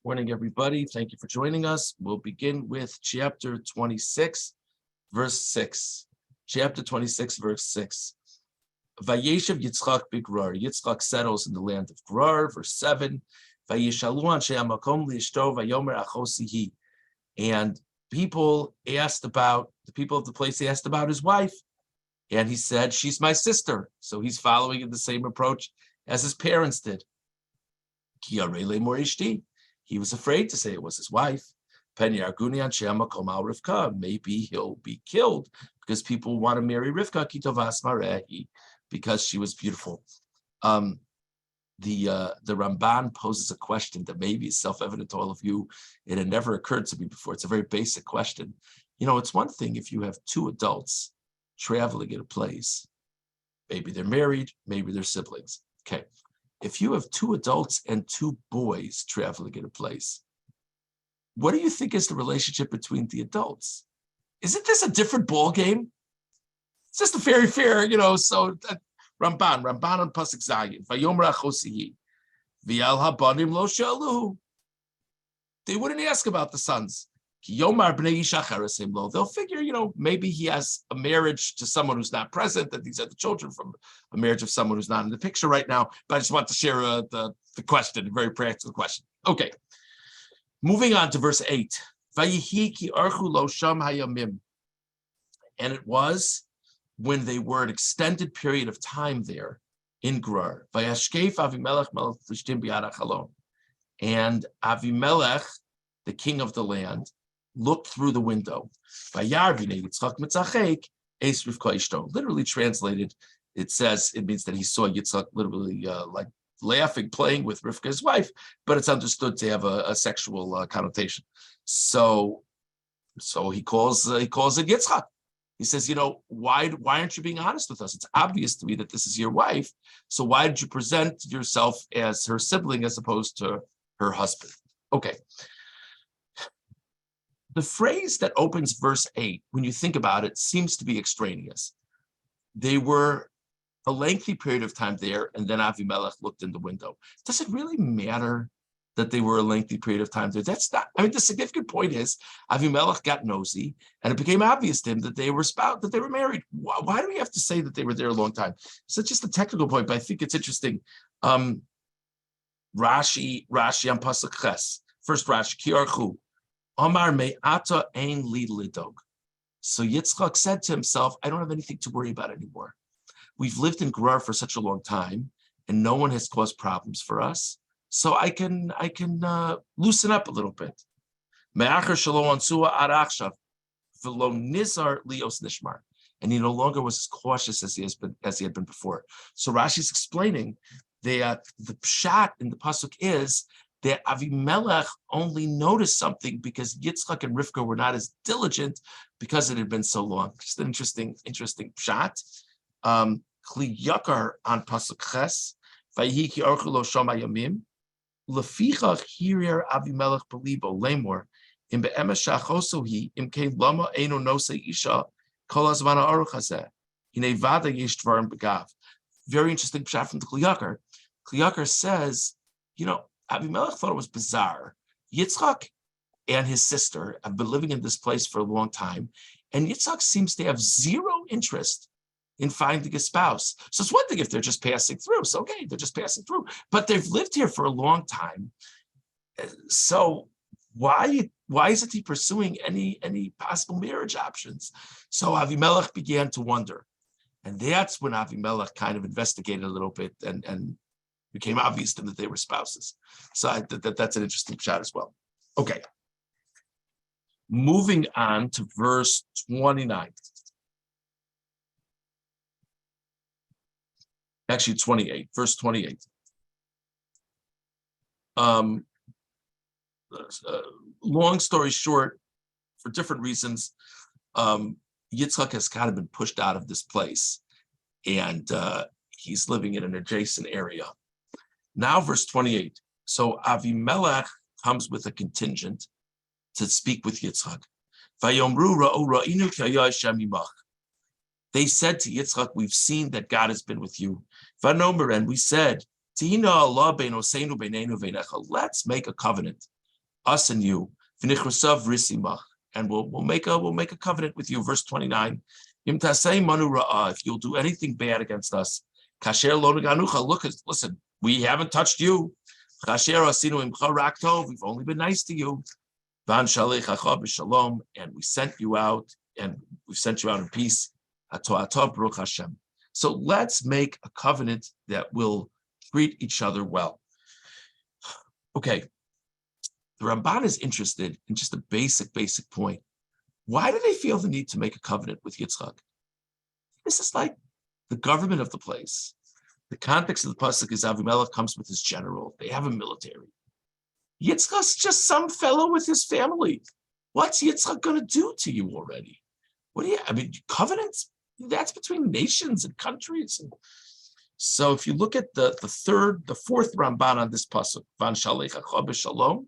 Morning, everybody. Thank you for joining us. We'll begin with chapter 26, verse 6. Chapter 26, verse 6. Vayeshev Yitzchak b'Gerar. Yitzchak settles in the land of Gerar. Verse 7. Vayishalu anshe hamakom li'ishto vayomer achosihi. And the people of the place asked about his wife. And he said, she's my sister. So he's following in the same approach as his parents did. Ki arei le'mor ishti. He was afraid to say it was his wife. Maybe he'll be killed because people want to marry Rivka because she was beautiful. The Ramban poses a question that maybe is self-evident to all of you. It had never occurred to me before. It's a very basic question. It's one thing if you have two adults traveling in a place. Maybe they're married, maybe they're siblings. Okay. If you have two adults and two boys traveling in a place, what do you think is the relationship between the adults? Isn't this a different ball game? It's just a very fair, so Ramban on Pasuk Zayin, Vayomer Achosihi, V'al habanim lo shalu. They wouldn't ask about the sons. Yomar b'nei isha cheresim lo. They'll figure, maybe he has a marriage to someone who's not present, that these are the children from a marriage of someone who's not in the picture right now. But I just want to share the question, a very practical question. Okay. Moving on to verse 8. Vayihi ki archu lo sham hayamim. And it was when they were an extended period of time there in Gerar. Vayashkef Avimelech melech Plishtim b'yad hachalon. And Avimelech, the king of the land, looked through the window. Literally translated, it means that he saw Yitzchak literally like laughing, playing with Rivka, his wife, but it's understood to have a sexual connotation. So he calls it Yitzchak. He says, why aren't you being honest with us? It's obvious to me that this is your wife. So why did you present yourself as her sibling as opposed to her husband? Okay. The phrase that opens verse 8, when you think about it, seems to be extraneous. They were a lengthy period of time there, and then Avimelech looked in the window. Does it really matter that they were a lengthy period of time there? That's not, the significant point is Avimelech got nosy, and it became obvious to him that they were married. Why do we have to say that they were there a long time? So it's just a technical point, but I think it's interesting. Rashi on Pasuk Ches. First Rashi, Ki archu. Omar me'ata ein li lidog. So Yitzchak said to himself, I don't have anything to worry about anymore. We've lived in Gerar for such a long time, and no one has caused problems for us. So I can loosen up a little bit. Me'acher shelo ansua ad achshav, v'lo nizar lios nishmar. And he no longer was as cautious as he had been before. So Rashi's explaining that the pshat in the pasuk is that Avimelech only noticed something because Yitzchak and Rivka were not as diligent because it had been so long. Just an interesting pshat. Kli yakar on pasuk ches. Vayhi ki archu lo shama yamim. Lefichach hirir Avimelech belibo lemor. Im be'emes shachosohi im kein lama eno nose isha kol hazman ha'aruch hazeh. Hinei vada yesh dvarim begav. Very interesting pshat from the Kli yakar. Kli yakar says, Avimelech thought it was bizarre. Yitzchak and his sister have been living in this place for a long time, and Yitzchak seems to have zero interest in finding a spouse. So it's one thing if they're just passing through. So okay, they're just passing through, but they've lived here for a long time. So why isn't he pursuing any possible marriage options? So Avimelech began to wonder, and that's when Avimelech kind of investigated a little bit and became obvious to him that they were spouses. So that's an interesting shot as well. Okay. Moving on to verse 29. Actually, 28. Verse 28. Long story short, for different reasons, Yitzchak has kind of been pushed out of this place, and he's living in an adjacent area. Now, verse 28. So Avimelech comes with a contingent to speak with Yitzchak. They said to Yitzchak, we've seen that God has been with you. And we said, let's make a covenant. us and you, v'nichrasav risimach, and we'll make a covenant with you. Verse 29. Im tasei manu ra'ah, if you'll do anything bad against us, kasher lo neganucha, listen, we haven't touched you. Kasher asinu imcha rak tov, we've only been nice to you. Van shalechacha b'shalom, and we sent you out, and we've sent you out in peace. Ato'atah baruch Hashem. So let's make a covenant that will treat each other well. Okay, the Ramban is interested in just a basic point. Why do they feel the need to make a covenant with Yitzchak? This is like the government of the place. The context of the pasuk is Avimelech comes with his general. They have a military. Yitzchak's just some fellow with his family. What's Yitzchak going to do to you already? Covenants? That's between nations and countries. So if you look at the fourth Ramban on this pasuk, Van Shalechacha b'Shalom,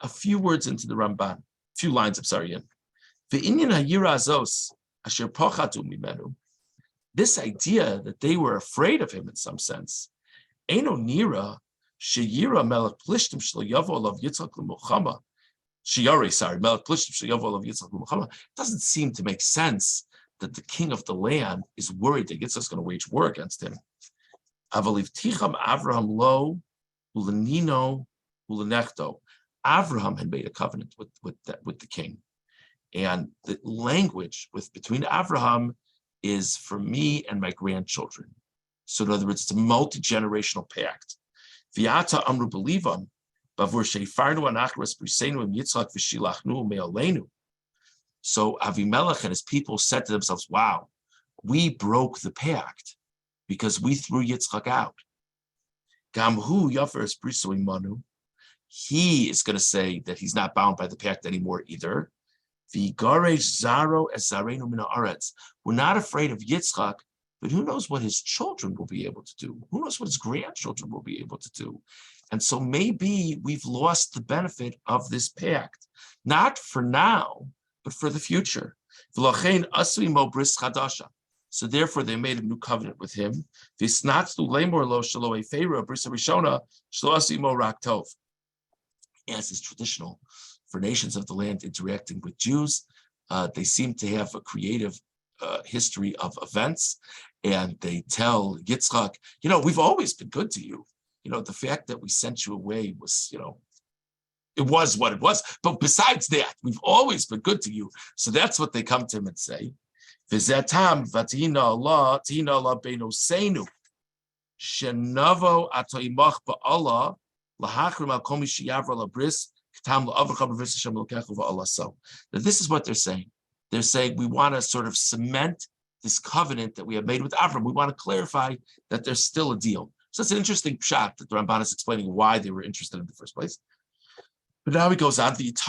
a few words into the Ramban, few lines, I'm sorry, in. Ve'inyan ha'yira azos asher pochatu mimenu, this idea that they were afraid of him in some sense, Eino nira sheyira melech plishtim shelo yavo alav Yitzchak l'milchama, melech plishtim shelo yavo alav Yitzchak l'milchama, doesn't seem to make sense that the king of the land is worried that Yitzchak's going to wage war against him. Avaliv ticham Avraham lo ulenino ulenechto. Avraham had made a covenant with the king, and the language between Avraham is for me and my grandchildren. So in other words, it's a multi-generational pact. V'yata amru belivam bavur sheifarnu anachras b'riseinu im Yitzchak v'shilachnu me'aleinu. So Avimelech and his people said to themselves, wow, we broke the pact because we threw Yitzchak out. Gamhu yafer espriso imanu. He is going to say that he's not bound by the pact anymore either. We're not afraid of Yitzchak, but who knows what his children will be able to do? Who knows what his grandchildren will be able to do? And so maybe we've lost the benefit of this pact, not for now, but for the future. So therefore they made a new covenant with him. As is traditional for nations of the land interacting with Jews, they seem to have a creative history of events, and they tell Yitzchak, we've always been good to you. The fact that we sent you away was, it was what it was. But besides that, we've always been good to you. So that's what they come to him and say. V'zetam v'tihina Allah beinu seinu shenavo atoimach ba'Allah lahachrim al kol mi sheyavra labris k'tam la'avracha b'ris Hashem elokecha v'Allah. So this is what they're saying. They're saying we want to sort of cement this covenant that we have made with Avram. We want to clarify that there's still a deal. So it's an interesting shot that the Ramban is explaining why they were interested in the first place. But now he goes on, it's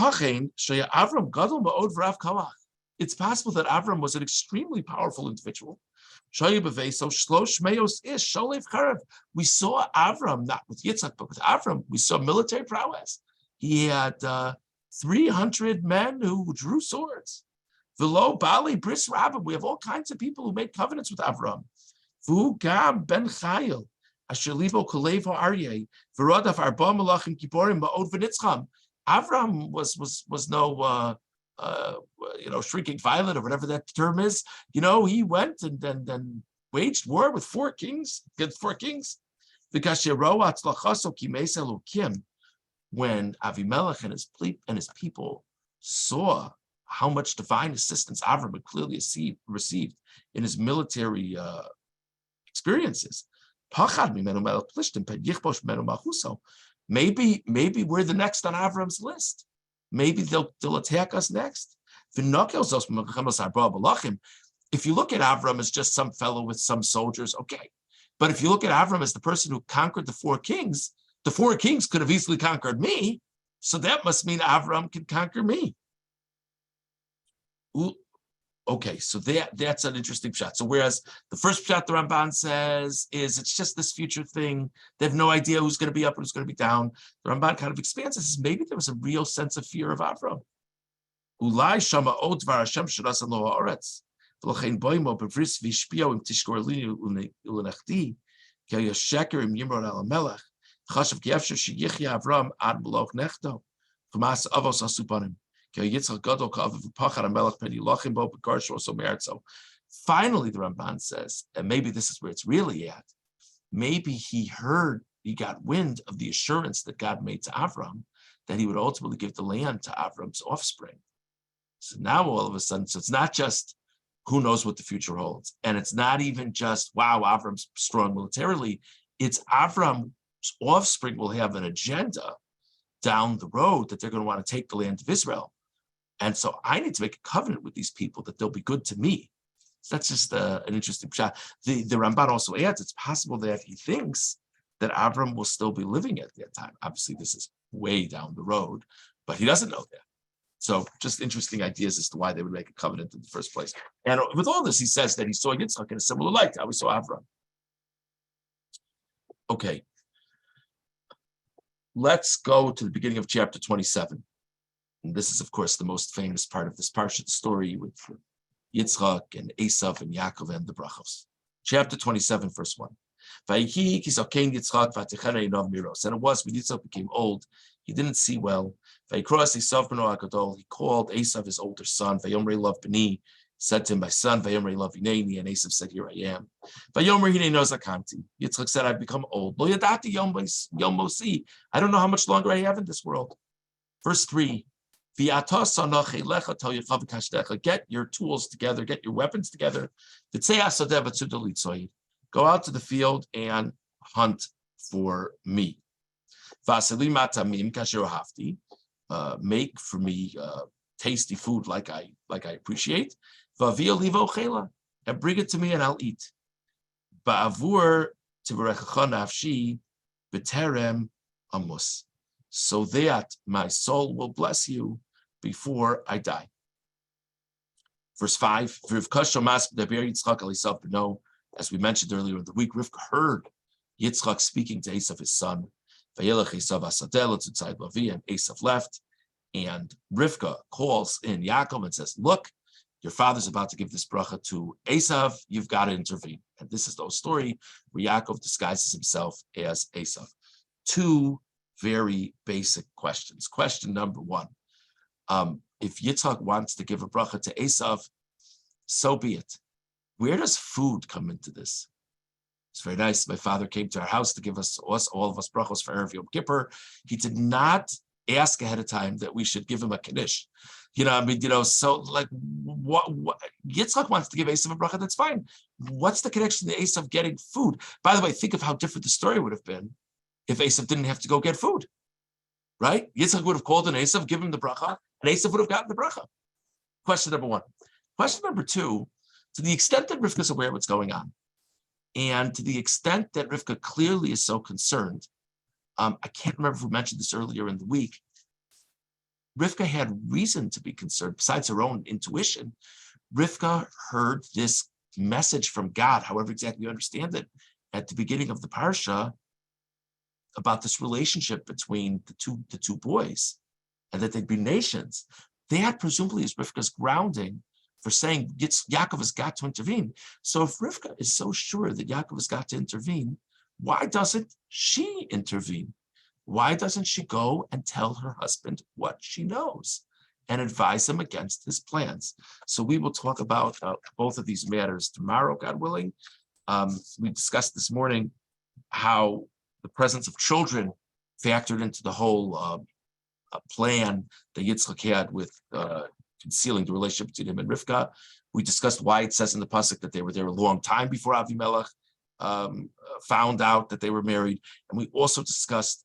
possible that Avram was an extremely powerful individual. We saw Avram, not with Yitzchak, but with Avram, we saw military prowess. He had 300 men who drew swords. V'lo Bali Bris Rabbim, we have all kinds of people who made covenants with Avram. V'hu Gam ben Chayil, Asher Libo Kalevo Aryeh, V'rodaf Arba Malachim Kiborim Ba'od V'nitzcham. Avram was no shrinking violet or whatever that term is. He went and then waged war with four kings against four kings. Because when Avimelech and his people saw how much divine assistance Avram had clearly received in his military experiences, maybe we're the next on Avram's list. Maybe they'll attack us next. If you look at Avram as just some fellow with some soldiers, okay. But if you look at Avram as the person who conquered the four kings could have easily conquered me. So that must mean Avram can conquer me. Ooh, okay, so that's an interesting shot. So whereas the first shot the Ramban says is it's just this future thing, they have no idea who's going to be up and who's going to be down. The Ramban kind of expands and says maybe there was a real sense of fear of Avram. Ulai shama od var Hashem shirasan lo haaretz v'lochein boimo bevris v'ishpio im tishkor lini ulenachdi ki hayasheker im yimrod al melech chashav ki efshar sheyichya Avram ad meloch nechto Finally, the Ramban says, and maybe this is where it's really at, maybe he got wind of the assurance that God made to Avram that he would ultimately give the land to Avram's offspring. So now all of a sudden, so it's not just who knows what the future holds. And it's not even just, wow, Avram's strong militarily. It's Avram's offspring will have an agenda down the road that they're going to want to take the land of Israel. And so I need to make a covenant with these people that they'll be good to me. So that's just an interesting shot. The Ramban also adds, it's possible that he thinks that Avram will still be living at that time. Obviously, this is way down the road, but he doesn't know that. So just interesting ideas as to why they would make a covenant in the first place. And with all this, he says that he saw Yitzchak in a similar light to how we saw Avram. Okay. Let's go to the beginning of chapter 27. And this is, of course, the most famous part of this parsha, the story with Yitzchak and Esav and Yaakov and the brachos. Chapter 27, verse 1. And it was when Yitzchak became old, he didn't see well. He called Esav, his older son. Said to him, my son, and Esav said, here I am. Yitzchak said, I've become old. I don't know how much longer I have in this world. Verse 3. Get your tools together, get your weapons together. Go out to the field and hunt for me. Make for me tasty food like I appreciate. And bring it to me and I'll eat. So that my soul will bless you before I die. Verse 5. As we mentioned earlier in the week, Rivka heard Yitzchak speaking to Esav, his son. And Esav left. And Rivka calls in Yaakov and says, look, your father's about to give this bracha to Esav. You've got to intervene. And this is the story where Yaakov disguises himself as Esav. Two very basic questions. Question number one. If Yitzchak wants to give a bracha to Esav, so be it. Where does food come into this? It's very nice. My father came to our house to give us all of us brachos for Erev Yom Kippur. He did not ask ahead of time that we should give him a kiddush. So like what Yitzchak wants to give Esav a bracha, that's fine. What's the connection to Esav getting food? By the way, think of how different the story would have been if Esav didn't have to go get food, right? Yitzchak would have called on Esav, given him the bracha, and Esav would have gotten the bracha. Question number one. Question number two, to the extent that Rivka is aware of what's going on, and to the extent that Rivka clearly is so concerned, I can't remember if we mentioned this earlier in the week, Rivka had reason to be concerned, besides her own intuition. Rivka heard this message from God, however exactly you understand it, at the beginning of the parsha, about this relationship between the two boys, and that they'd be nations. That presumably is Rivka's grounding for saying Yaakov has got to intervene. So if Rivka is so sure that Yaakov has got to intervene, why doesn't she intervene? Why doesn't she go and tell her husband what she knows and advise him against his plans? So we will talk about both of these matters tomorrow, God willing. We discussed this morning how the presence of children factored into the whole plan that Yitzchak had with concealing the relationship between him and Rivka. We discussed why it says in the pasuk that they were there a long time before Avimelech found out that they were married. And we also discussed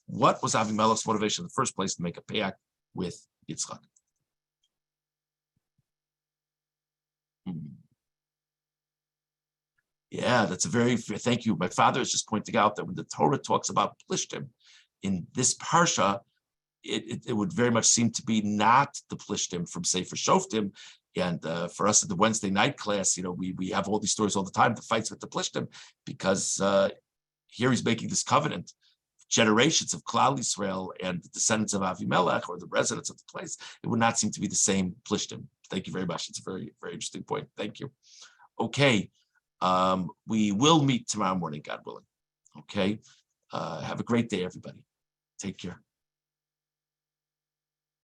what was Avimelech's motivation in the first place to make a pact with Yitzchak. Yeah, that's thank you. My father is just pointing out that when the Torah talks about Plishtim in this parsha, it would very much seem to be not the Plishtim from Sefer Shoftim. And for us at the Wednesday night class, we have all these stories all the time, the fights with the Plishtim, because here he's making this covenant. Generations of Klal Yisrael and the descendants of Avimelech, or the residents of the place, it would not seem to be the same Plishtim. Thank you very much. It's a very, very interesting point. Thank you. Okay. We will meet tomorrow morning, God willing. Okay. Have a great day, everybody. Take care.